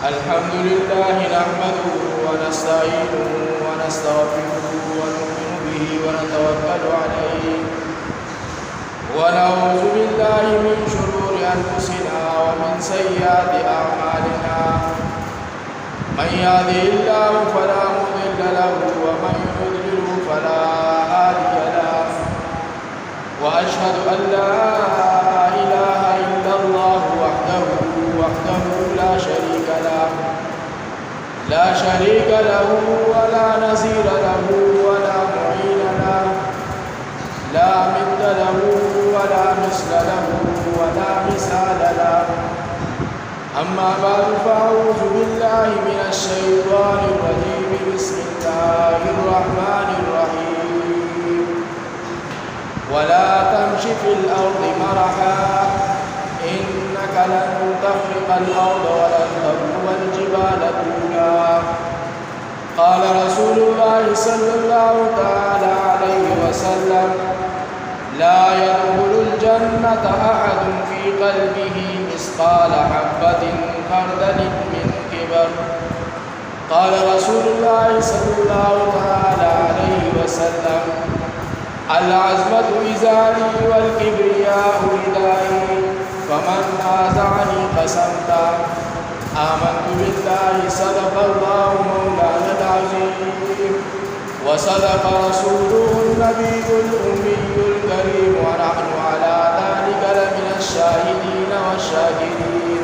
الحمد لله نحمده ونستعينه ونستغفره ونؤمن به ونتوكل عليه ونعوذ بالله من شرور أنفسنا ومن سيئات أعمالنا من يهده الله فلا مضل له ومن يضلل فلا هادي له وأشهد أن لا إله إلا الله وحده لا شريك له ولا نظير له ولا معين له لا مد له ولا مثل له ولا مثال له أما بعد فأعوذ بالله من الشيطان الرجيم بسم الله الرحمن الرحيم ولا تمش في الأرض مرحا إنك لن تخرق الأرض ولن تبلغ الجبال طولا قال رسول الله صلى الله تعالى عليه وسلم لا يدخل الجنة أحد في قلبه مثقال حبة خردل من كبر قال رسول الله صلى الله تعالى عليه وسلم العزمة إزاري والكبرياء ردائي فمن نازعني قسمت آمنت بالله صدق الله مولانا العظيم وصدق رسوله النبي الأمي الكريم ونحن على ذلك لمن الشاهدين والشاكرين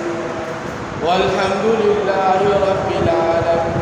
والحمد لله رب العالمين.